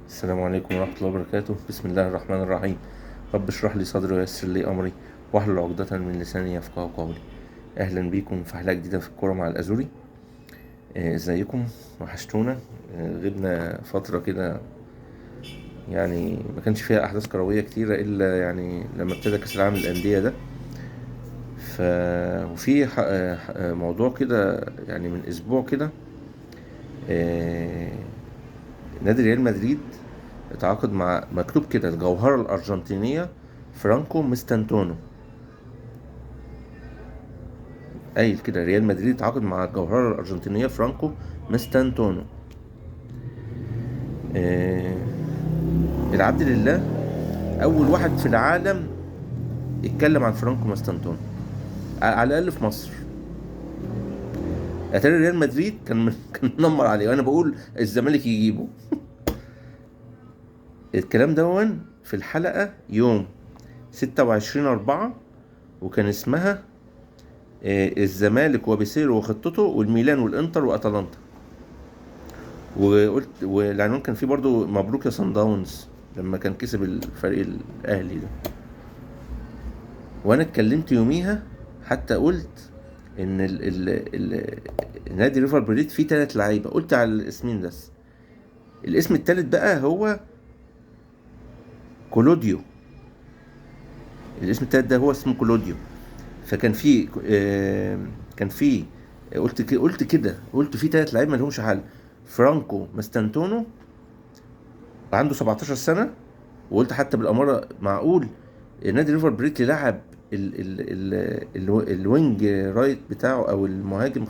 السلام عليكم ورحمة الله وبركاته. بسم الله الرحمن الرحيم. رب اشرح لي صدري ويسر لي أمري واحلل عقدة من لساني يفقهوا قولي. أهلا بيكم في حلقة جديدة في الكورة مع الأزوري. ازيكم؟ وحشتونا. غبنا فترة كده، يعني ما كانش فيها أحداث كروية كتيرة إلا يعني لما ابتدى كأس العالم للأندية ده. ف وفي موضوع كده، يعني من أسبوع كده آه، نادي ريال مدريد اتعاقد مع، مكتوب كده، الجوهرة الأرجنتينية فرانكو ميستانتونو. قايل كده ريال مدريد اتعاقد مع الجوهرة الأرجنتينية فرانكو ميستانتونو. آه العبد لله أول واحد في العالم اتكلم عن فرانكو ميستانتونو، على الأقل في مصر. اتاري ريال مدريد كان منمر عليه، وأنا بقول الزمالك يجيبه. الكلام دون في الحلقة يوم 26/4، وكان اسمها الزمالك وبيسيرو وخطته والميلان والانتر واتلانتا. وقلت، والعنوان كان فيه برضو مبروك يا صن داونز لما كان كسب الفريق الاهلي ده. وانا اتكلمت يوميها، حتى قلت ان نادي ريفر بليت فيه 3 لعيبه، قلت على الاسمين بس. الاسم التالت بقى هو كولوديو. الاسم التالت ده هو اسمه كولوديو. فكان في كان في قلت في 3 لعيبه ما لهمش حل: فرانكو ماستانتونو عنده 17 سنه. وقلت حتى بالاماره معقول نادي ريفر بريت يلعب الوينج رايت بتاعه او المهاجم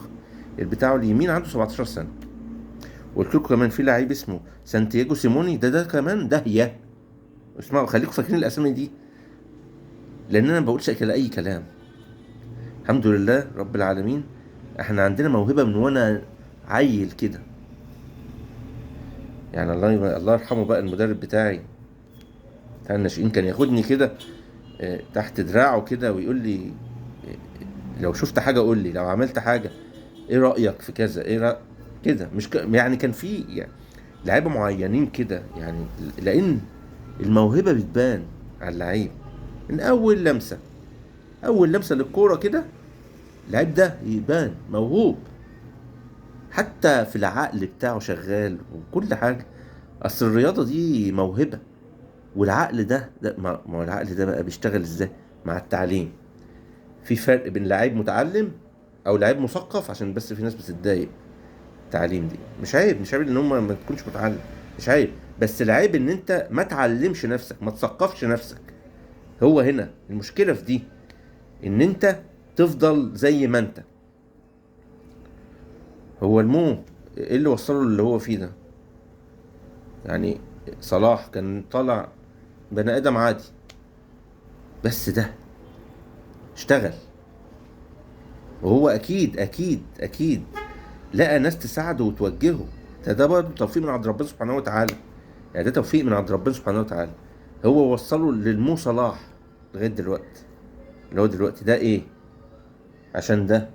بتاعه اليمين عنده 17 سنه. وقلت لكم كمان في لعيب اسمه سانتياغو سيموني، ده كمان داهيه. اسمعوا، خليكم فاكرين الاسامي دي، لان انا ما بقولش اي كلام. الحمد لله رب العالمين، احنا عندنا موهبه من وانا عيل كده. يعني الله يرحمه بقى، المدرب بتاعي بتاع الناشئين كان ياخدني كده تحت دراعه كده ويقول لي لو شفت حاجه قول لي، لو عملت حاجه ايه رايك في كذا، ايه رأيك كده. مش يعني كان في يعني لعيبه معينين كده، يعني لان الموهبه بتبان على اللعيب من اول لمسه للكوره كده. اللعيب ده يبان موهوب، حتى في العقل بتاعه شغال وكل حاجه. اصل الرياضه دي موهبه، والعقل ده ما هو العقل ده بقى بيشتغل ازاي؟ مع التعليم. في فرق بين لعيب متعلم او لعيب مثقف، عشان بس في ناس بتتضايق. التعليم دي مش عيب ان هم ما تكونش متعلم، مش عيب. بس العيب ان انت ما تعلمش نفسك، ما تثقفش نفسك. هو هنا المشكله في دي، ان انت تفضل زي ما انت. هو ايه اللي وصله اللي هو فيه ده؟ يعني صلاح كان طالع بني ادم عادي، بس ده اشتغل. وهو اكيد لقى ناس تساعده وتوجهه. ده برضه توفيق من عند ربنا سبحانه وتعالى. يعني ده توفيق من عند ربنا سبحانه وتعالى. هو وصله للمو صلاح لغايه دلوقتي. اللي هو دلوقتي ده ايه؟ عشان ده.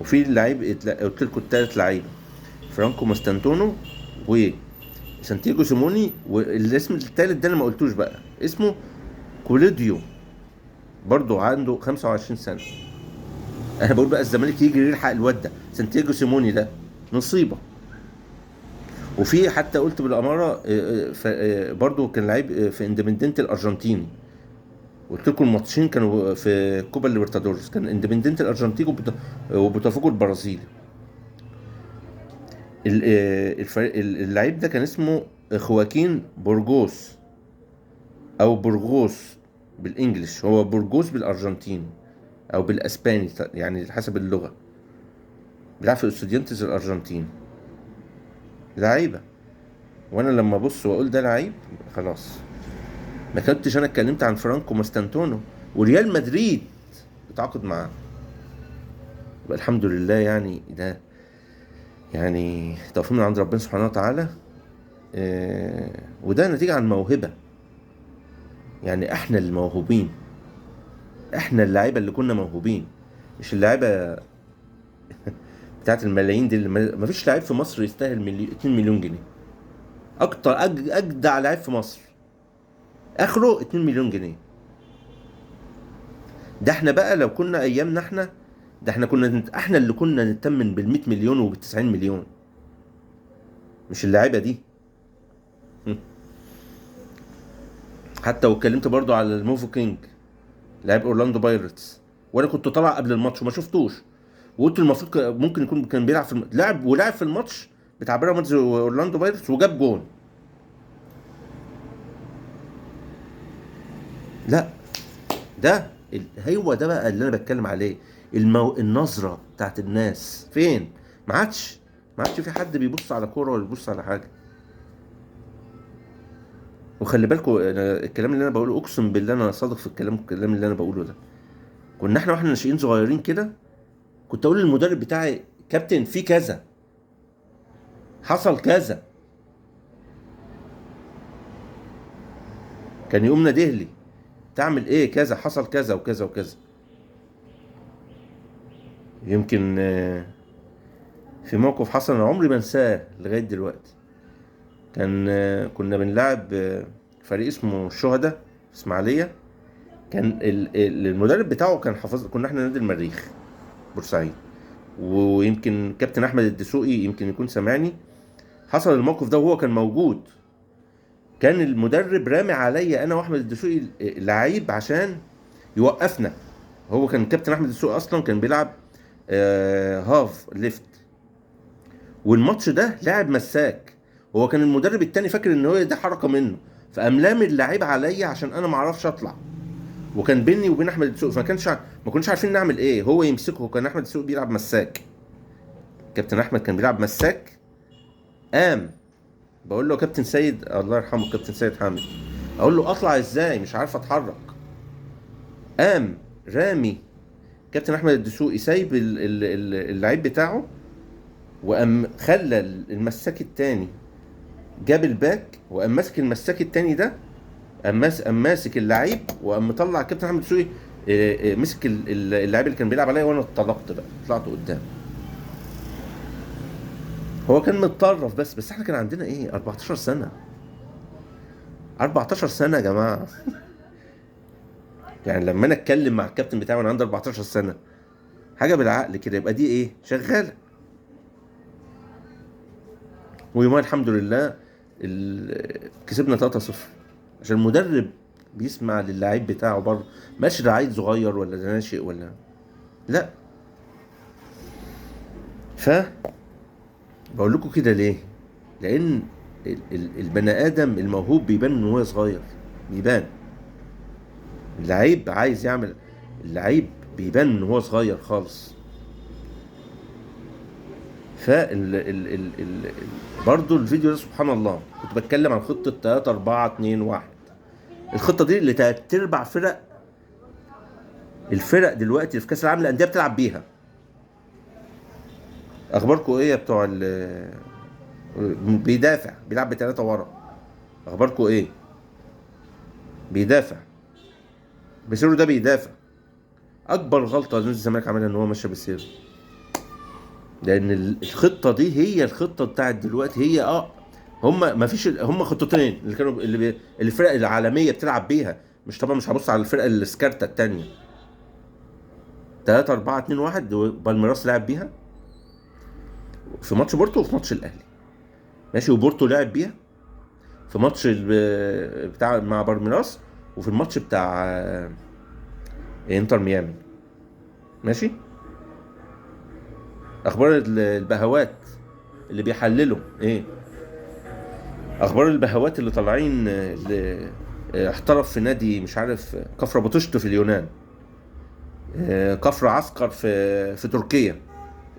وفي لعيب قلت لكم التلات لعيبه: فرانكو ماستانتونو وسانتياغو سيموني، والاسم التالت ده انا ما قلتوش بقى، اسمه كوليديو. برضه عنده 25 سنه. انا بقول بقى الزمالك يجي يلحق الواد ده سانتياغو سيموني ده، نصيبه. وفي حتى قلت بالاماره برضو كان لعيب في اندبندنت الارجنتيني. قلت لكم الماتشين كانوا في كوبا ليبرتادورس، كان اندبندنت الارجنتيني وبوتافوجو البرازيلي. اللعيب ده كان اسمه خواكين بورجوس او بورغوس بالانجلش. هو بورجوس بالارجنتيني او بالاسباني، يعني حسب اللغه. بيلعب في استوديانتس الارجنتين. لعيبه. وانا لما ابص واقول ده لعيب، خلاص. ما كنتش انا اتكلمت عن فرانكو ماستانتونو وريال مدريد اتعاقد معاه. يبقى الحمد لله، يعني ده يعني توفيق من عند ربنا سبحانه وتعالى. وده نتيجة عن موهبة. يعني احنا الموهوبين، احنا اللعيبة اللي كنا موهوبين، مش اللعيبة بتاعت الملايين دي، اللي ما فيش لاعب في مصر يستاهل 2 مليون جنيه. اكتر اجدع لاعب في مصر اخره 2 مليون جنيه. ده احنا بقى لو كنا ايامنا احنا، ده احنا كنا احنا اللي كنا نتمن بال100 مليون وبال90 مليون، مش اللاعيبه دي. حتى واتكلمت برضو على الموفو كينج، لاعب اورلاندو بايرتس، وانا كنت طالع قبل الماتش وما شفتوش، وقلت المفروض ممكن يكون كان بيلعب في لعب في الماتش بتاع بيراميدز واورلاندو بايرتس وجاب جون. لا، ده هو ده بقى اللي انا بتكلم عليه. النظره بتاعت الناس فين؟ ما عادش في حد بيبص على كوره ولا بيبص على حاجه. وخلي بالكم انا الكلام اللي انا بقوله اقسم بالله انا صادق في الكلام اللي انا بقوله ده. كنا احنا واحنا ناشئين صغيرين كده، كنت اقول للمدرب بتاعي كابتن في كذا، حصل كذا، كان يقوم نادهلي تعمل ايه كذا، حصل كذا وكذا وكذا. يمكن في موقف حصل انا عمري ما انساه لغايه دلوقتي. كان كنا بنلعب فريق اسمه الشهداء في اسماعيليه. كان المدرب بتاعه كان حافظ، كنا احنا نادي المريخ بورسعيد، ويمكن كابتن احمد الدسوقي يمكن يكون سامعني. حصل الموقف ده وهو كان موجود. كان المدرب رامي عليا انا واحمد الدسوقي لعيب عشان يوقفنا. هو كان كابتن احمد الدسوقي اصلا كان بيلعب هاف ليفت، والماتش ده لاعب مساك. هو كان المدرب التاني فاكر ان هو ده حركه منه، فقام لامي اللعيب عليا عشان انا ما اعرفش اطلع. وكان بيني وبين احمد الدسوقي، ما كناش عارفين نعمل ايه. هو يمسكه، كان احمد الدسوقي بيلعب مساك، كابتن احمد كان بيلعب مساك. قام بقول له كابتن سيد، الله يرحمه كابتن سيد حامد، اقول له اطلع ازاي مش عارف اتحرك. قام رامي كابتن احمد الدسوقي سايب اللعيب بتاعه، وقام خلى المساك التاني جاب الباك، وقام ماسك المساك التاني ده، قام ماسك اللعيب، وقام مطلع كابتن احمد الدسوقي مسك اللعيب اللي كان بيلعب عليا، وانا اتطلقت بقى طلعت قدام. هو كان متطرف بس احنا كان عندنا ايه 14 سنه، 14 سنه يا جماعه. يعني لما انا اتكلم مع الكابتن بتاعي وانا عندي 14 سنه حاجه بالعقل كده، يبقى دي ايه شغاله. ويومها الحمد لله كسبنا 3-0 عشان المدرب بيسمع للاعيب بتاعه برضه، ماشي ده عيل صغير ولا ده ناشئ ولا لا. ف بقول لكم كده ليه؟ لان البني ادم الموهوب بيبان من وهو صغير، بيبان. اللعيب عايز يعمل، اللعيب بيبان من وهو صغير خالص. ف برضه الفيديو ده سبحان الله كنت بتكلم عن خطه 3-4-2-1. الخطه دي اللي 3/4 الفرق دلوقتي في كاس العالم للانديه بتلعب بيها. اخباركم ايه يا بتوع بيدافع بيلعب ب3 ورا؟ اخباركم ايه؟ بيدافع بيسيرو، ده بيدافع. اكبر غلطه نادي الزمالك عملها ان هو ماشي بيسيرو، لان الخطه دي هي الخطه بتاعت دلوقتي. هي هم ما فيش، هم خطتين اللي كانوا الفرق العالميه بتلعب بيها. مش طبعا مش هبص على الفرقه السكارتا التانية. 3-4-2-1 بالميراس لعب بيها في ماتش بورتو وفي ماتش الاهلي، ماشي. وبورتو لعب بيها في ماتش بتاع مع بالميراس، وفي الماتش بتاع انتر ميامي، ماشي. اخبار البهوات اللي بيحللوا ايه؟ اخبار البهوات اللي طالعين اللي احترف في نادي مش عارف كفر بطشت في اليونان، كفر عسكر في تركيا.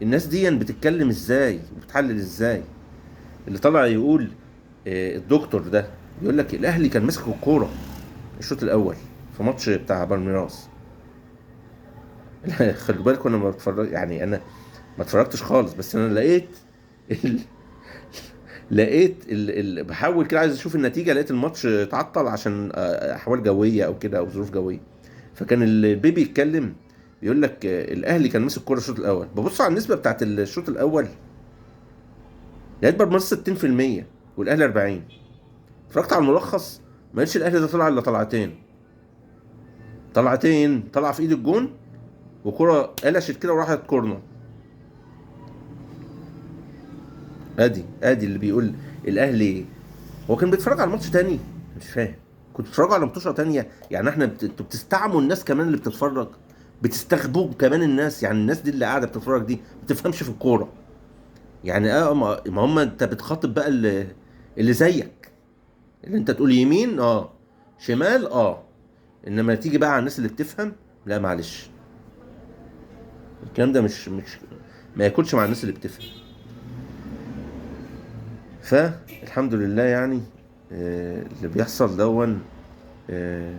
الناس دي بتتكلم ازاي وبتحلل ازاي؟ اللي طلع يقول الدكتور ده يقول لك الاهلي كان ماسك الكوره الشوط الاول في ماتش بتاع بالميراس. خلي بالكم انا ما بتفرج، يعني انا ما اتفرجتش خالص، بس انا لقيت بحاول كده عايز اشوف النتيجه، لقيت الماتش اتعطل عشان احوال جويه او كده او ظروف جويه. فكان البيبي يتكلم بيقول لك الاهلي كان ماسك الكوره الشوط الاول، ببص على النسبه بتاعت الشوط الاول لقيت برمجه 60% والاهلي 40. اتفرجت على الملخص ما لقيتش الاهلي ده طلع الا طلعتين، طلع في ايد الجون وكرة قلشت كده وراحت كورنر. ادي اللي بيقول الاهلي. هو كان بيتفرج على ماتش تاني؟ مش فاهم. كنت بتتفرجوا على ماتشة تانية؟ يعني احنا انتوا بتستعموا الناس كمان اللي بتتفرج، بتستغبوا كمان الناس. يعني الناس دي اللي قاعده بتتفرج دي ما بتفهمش في الكوره. يعني ما هم انت بتخاطب بقى اللي زيك، اللي انت تقول يمين شمال انما تيجي بقى على الناس اللي بتفهم، لا معلش، الكلام ده مش ما ياكلش مع الناس اللي بتفهم. فالحمد لله يعني اللي بيحصل دون آه،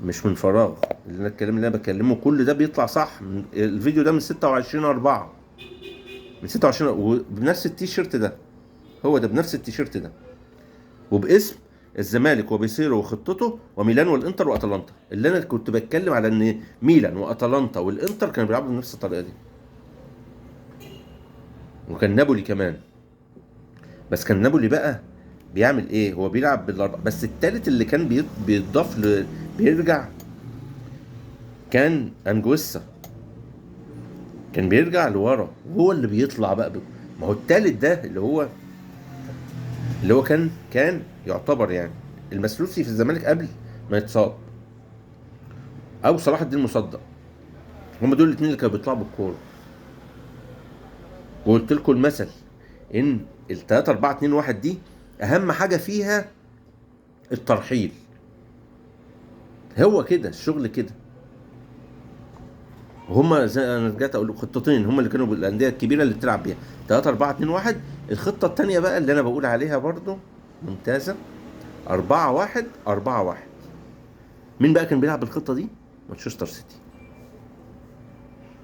مش من فراغ. الكلام اللي انا بكلمه كل ده بيطلع صح. الفيديو ده من 26/4، من 26 وبنفس التيشيرت ده، هو ده بنفس التيشيرت ده وباسم الزمالك وبيسيرو وخطته وميلان والانتر واتلانتا، اللي انا كنت بتكلم على ان ميلان واتلانتا والانتر كانوا بيلعبوا بنفس الطريقه دي، وكان نابولي كمان. بس كان نابولي بقى بيعمل ايه؟ هو بيلعب بس التالت اللي كان بيتضاف بيرجع كان انجويسا، كان بيرجع لورا وهو اللي بيطلع بقى ما هو التالت ده اللي هو كان يعتبر يعني المسلوسي في الزمالك قبل ما يتصاب، او صلاح الدين مصدق. هم دول الاثنين اللي كانوا بيطلعوا بالكوره. وقلت لكم المثل ان ال 3 4 2 1 دي اهم حاجه فيها الترحيل. هو كده الشغل كده. وهم زي انا رجعت اقول خطتين هم اللي كانوا بالانديه الكبيره اللي بتلعب بيها 3 4 2 1. الخطه الثانيه بقى اللي انا بقول عليها برضو ممتازه 4 1 4 1. مين بقى كان بيلعب بالخطه دي؟ مانشستر سيتي.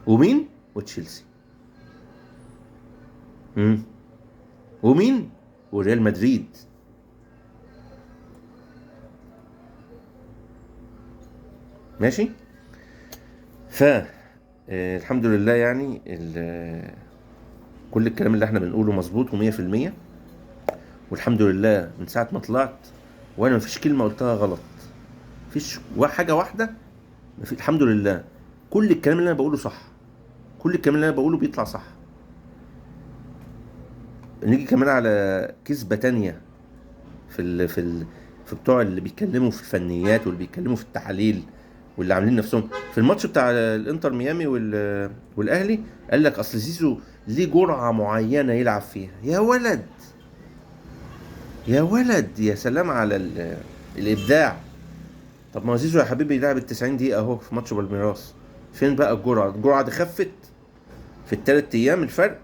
ومين؟ وتشيلسي. ومين؟ وريال مدريد. ماشي. ف الحمد لله يعني كل الكلام اللي احنا بنقوله مظبوط و100%. والحمد لله من ساعة ما طلعت وانا مفيش كلمة قلتها غلط، مفيش حاجة واحدة. الحمد لله كل الكلام اللي انا بقوله صح، كل الكلام اللي انا بقوله بيطلع صح. نيجي كمان على كذبة تانية في بتوع اللي بيتكلموا في الفنيات واللي بيتكلموا في التحاليل واللي عاملين نفسهم في الماتش بتاع الانتر ميامي والاهلي. قال لك اصل زيزو ليه جرعة معينة يلعب فيها. يا ولد يا ولد، يا سلام على الابداع. طب ما زيزو يا حبيبي لعب ال90 دقيقة اهو في ماتش بالميراس. فين بقى الجرعة دي خفت في ال3 ايام الفرق.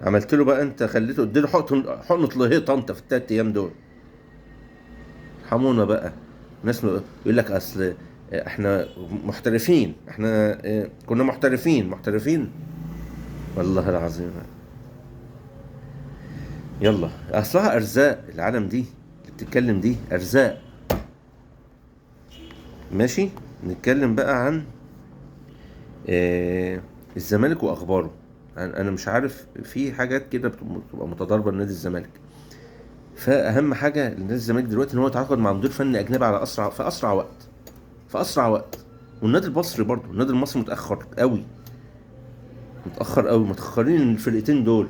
عملت له بقى انت، خليته اديله حقنة لهيطة انت في ال3 ايام دول. ارحمونا بقى. ناس يقول لك اصل احنا محترفين، احنا كنا محترفين. والله العظيم. يلا اصلها ارزاق العالم دي اللي بتتكلم دي ارزاق. ماشي. نتكلم بقى عن الزمالك واخباره. انا مش عارف في حاجات كده بتبقى متضاربه لنادي الزمالك. فاهم حاجه لنادي الزمالك دلوقتي ان هو يتعاقد مع مدير فني اجنبي على في اسرع وقت. والنادي المصري برضه، النادي المصري متاخر قوي، متاخرين الفرقتين دول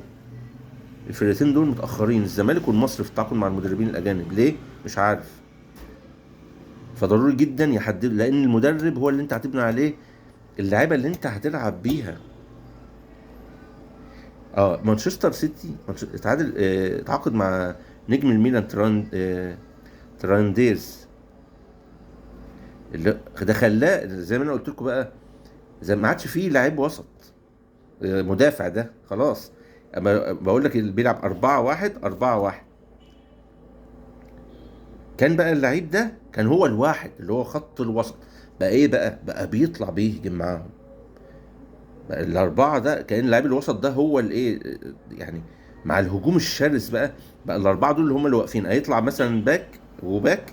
متاخرين، الزمالك والمصري في التعاقد مع المدربين الاجانب. ليه؟ مش عارف. فضروري جدا يحدد، لان المدرب هو اللي انت هتبني عليه اللعيبه اللي انت هتلعب بيها. مانشستر سيتي اتعاقد مع نجم الميلان ترانديز، اللي ده خلاه زي ما انا قلت لكم بقى، زي ما عادش فيه لعيب وسط مدافع. ده خلاص. اما بقول لك اللي بيلعب 4-1 كان بقى اللعيب ده كان هو الواحد اللي هو خط الوسط. بقى ايه بقى بيطلع بيهجم معاهم. بقى الاربعه ده كان اللاعب الوسط ده هو الايه يعني، مع الهجوم الشرس بقى الاربعه دول اللي هم اللي واقفين. هيطلع مثلا باك وباك.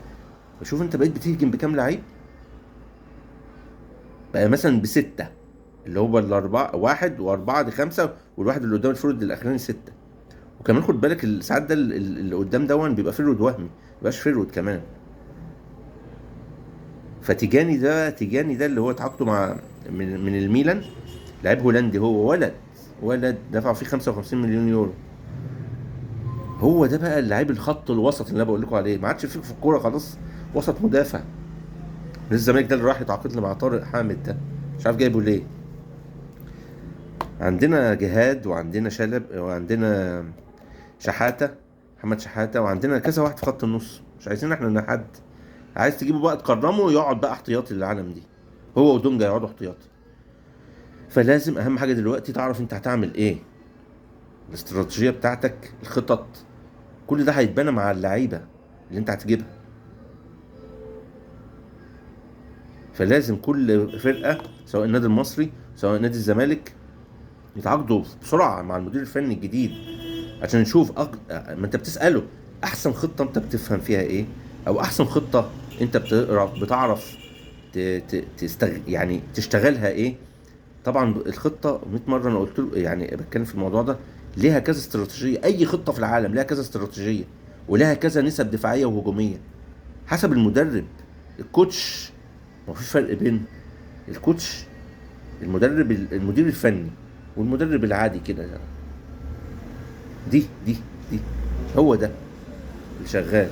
شوف انت بقيت بتهجم بكام لعيب. بقى مثلا بستة، اللي هو الأربعة، واحد وأربعة دي خمسة، والواحد اللي قدام الفرد الأخراني ستة. وكمان خد بالك ساعات ده اللي قدام دون بيبقى فرود وهمي، مبيبقاش فرود كمان. تيجاني ده اللي هو تعاقده مع من الميلان، لعيب هولندي، هو ولد دفعوا فيه 55 مليون يورو. هو ده بقى اللاعب الخط الوسط اللي انا بقول لكم عليه، ما عادش فيه في الكوره خلاص وسط مدافع. الزمالك ده اللي راح يتعاقد مع طارق حامد ده، مش عارف جايبه ليه. عندنا جهاد، وعندنا شلب، وعندنا شحاته، محمد شحاته، وعندنا كذا واحد في خط النص. مش عايزين احنا ان حد عايز تجيبه بقى تكرمه يقعد بقى احتياطي للعالم دي، هو ودونجا يقعدوا احتياطي. فلازم اهم حاجه دلوقتي تعرف انت هتعمل ايه، الاستراتيجيه بتاعتك، الخطط، كل ده هيتبنى مع اللعيبه اللي انت هتجيبها. فلازم كل فرقه، سواء النادي المصري سواء نادي الزمالك، يتعاقدوا بسرعه مع المدير الفني الجديد، عشان نشوف ما انت بتساله احسن خطه انت بتفهم فيها ايه، او احسن خطه انت بتعرف يعني تشتغلها ايه. طبعا الخطه 100 مره انا قلت له، يعني بتكلم في الموضوع ده، ليها كذا استراتيجيه. اي خطه في العالم ليها كذا استراتيجيه، ولها كذا نسب دفاعيه وهجوميه حسب المدرب، الكوتش. ما في فرق بين الكوتش، المدير الفني، والمدرب العادي كده. دي هو ده اللي شغال.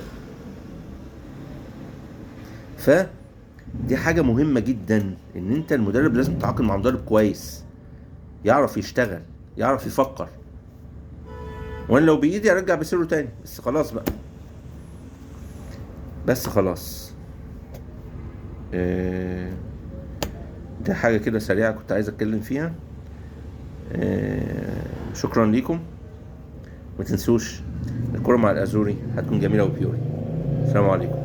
فدي حاجة مهمة جدا، ان انت المدرب لازم تتعاقد مع مدرب كويس، يعرف يشتغل، يعرف يفكر. وانا لو بايدي ارجع بسيره تاني، بس خلاص بقى، بس خلاص. دي حاجة كده سريعة كنت عايز اتكلم فيها. شكرا ليكم. ما تنسوش الكرة مع الازوري هتكون جميلة وبيوري. السلام عليكم.